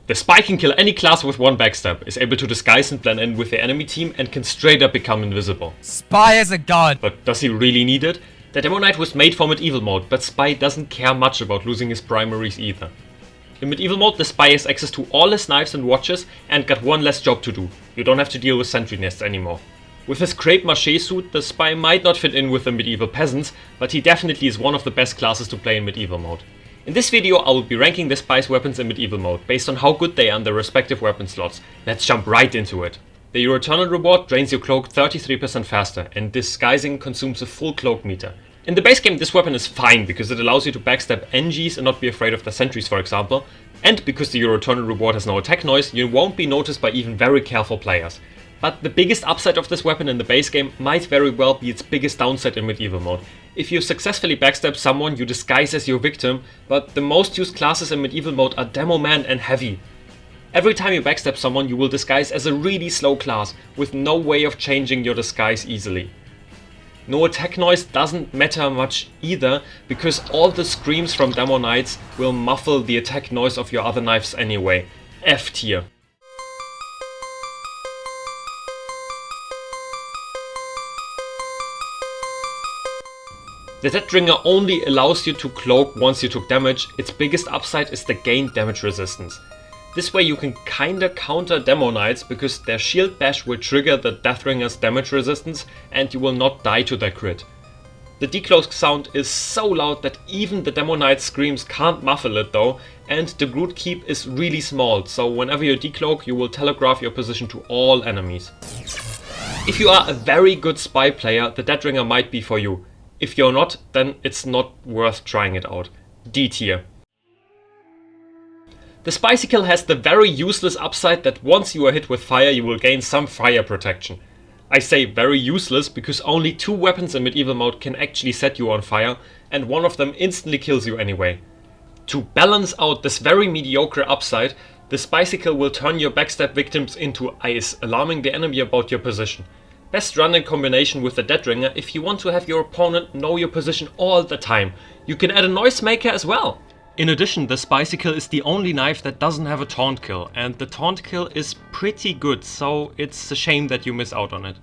The Spy can kill any class with one backstab, is able to disguise and blend in with the enemy team, and can straight up become invisible. Spy is a god! But does he really need it? The Demo Knight was made for medieval mode, but Spy doesn't care much about losing his primaries either. In medieval mode, the Spy has access to all his knives and watches and got one less job to do. You don't have to deal with sentry nests anymore. With his crepe mache suit, the Spy might not fit in with the medieval peasants, but he definitely is one of the best classes to play in medieval mode. In this video I will be ranking the Spy's weapons in medieval mode, based on how good they are in their respective weapon slots. Let's jump right into it. The Your Eternal reward drains your cloak 33% faster, and disguising consumes a full cloak meter. In the base game this weapon is fine, because it allows you to backstab NGs and not be afraid of the sentries for example, and because the Your Eternal reward has no attack noise, you won't be noticed by even very careful players. But the biggest upside of this weapon in the base game might very well be its biggest downside in medieval mode. If you successfully backstab someone, you disguise as your victim, but the most used classes in medieval mode are Demo Man and Heavy. Every time you backstab someone you will disguise as a really slow class, with no way of changing your disguise easily. No attack noise doesn't matter much either, because all the screams from Demo Knights will muffle the attack noise of your other knives anyway. F tier. The Deathbringer only allows you to cloak once you took damage. Its biggest upside is the gained damage resistance. This way you can kinda counter Demo Knights, because their shield bash will trigger the Deathbringer's damage resistance and you will not die to their crit. The decloak sound is so loud that even the Demo Knight's screams can't muffle it though, and the Groot Keep is really small, so whenever you decloak you will telegraph your position to all enemies. If you are a very good Spy player, the Deathbringer might be for you. If you're not, then it's not worth trying it out. D tier. The Spicicle has the very useless upside that once you are hit with fire you will gain some fire protection. I say very useless because only 2 weapons in medieval mode can actually set you on fire, and one of them instantly kills you anyway. To balance out this very mediocre upside, the Spicicle will turn your backstab victims into ice, alarming the enemy about your position. Best run in combination with the Deathbringer if you want to have your opponent know your position all the time. You can add a noisemaker as well. In addition, the Spicicle is the only knife that doesn't have a taunt kill, and the taunt kill is pretty good, so it's a shame that you miss out on it.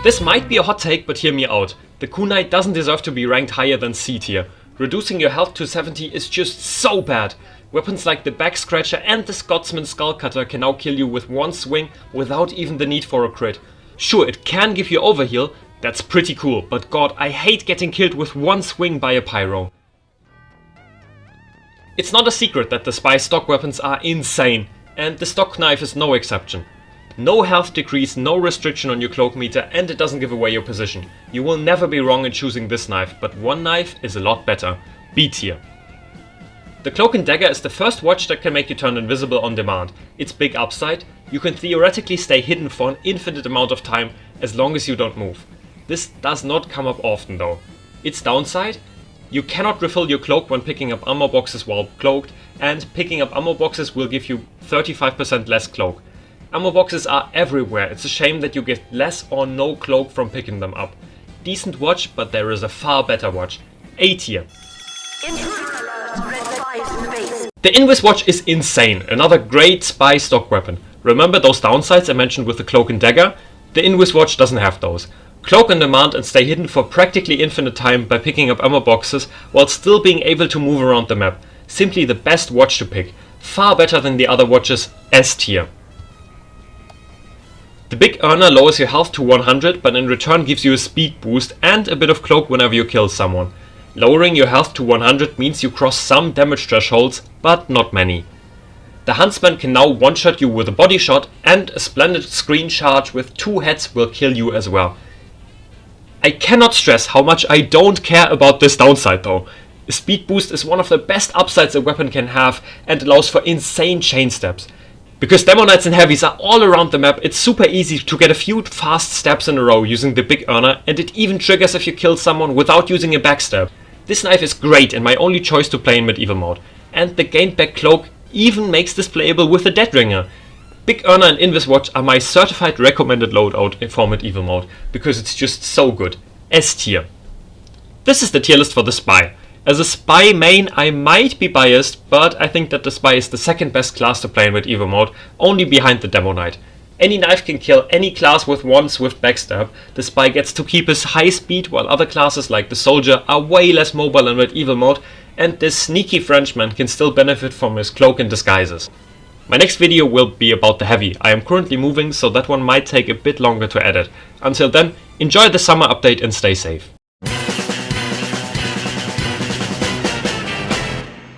This might be a hot take, but hear me out. The Kunai doesn't deserve to be ranked higher than C tier. Reducing your health to 70 is just so bad. Weapons like the Back Scratcher and the Scotsman Skull Cutter can now kill you with one swing without even the need for a crit. Sure, it can give you overheal, that's pretty cool, but god, I hate getting killed with one swing by a pyro. It's not a secret that the Spy stock weapons are insane, and the stock knife is no exception. No health decrease, no restriction on your cloak meter, and it doesn't give away your position. You will never be wrong in choosing this knife, but one knife is a lot better. B tier. The Cloak and Dagger is the first watch that can make you turn invisible on demand. Its big upside: you can theoretically stay hidden for an infinite amount of time as long as you don't move. This does not come up often though. Its downside: you cannot refill your cloak when picking up ammo boxes while cloaked, and picking up ammo boxes will give you 35% less cloak. Ammo boxes are everywhere, it's a shame that you get less or no cloak from picking them up. Decent watch, but there is a far better watch. A tier. The Invis watch is insane, another great Spy stock weapon. Remember those downsides I mentioned with the Cloak and Dagger? The Invis watch doesn't have those. Cloak on demand and stay hidden for practically infinite time by picking up ammo boxes while still being able to move around the map. Simply the best watch to pick. Far better than the other watches. S tier. The Big Earner lowers your health to 100, but in return gives you a speed boost and a bit of cloak whenever you kill someone. Lowering your health to 100 means you cross some damage thresholds, but not many. The Huntsman can now one-shot you with a body shot, and a splendid screen charge with 2 heads will kill you as well. I cannot stress how much I don't care about this downside though. A speed boost is one of the best upsides a weapon can have and allows for insane chain steps. Because Demo Knights and Heavies are all around the map, it's super easy to get a few fast steps in a row using the Big Earner, and it even triggers if you kill someone without using a backstab. This knife is great and my only choice to play in medieval mode, and the gained back cloak even makes this playable with the Dead Ringer. Big Earner and Invis Watch are my certified recommended loadout for medieval mode, because it's just so good. S tier. This is the tier list for the Spy. As a Spy main I might be biased, but I think that the Spy is the second best class to play in medieval mode, only behind the Demo Knight. Any knife can kill any class with one swift backstab. The Spy gets to keep his high speed, while other classes like the Soldier are way less mobile in medieval mode, and this sneaky Frenchman can still benefit from his cloak and disguises. My next video will be about the Heavy. I am currently moving, so that one might take a bit longer to edit. Until then, enjoy the summer update and stay safe.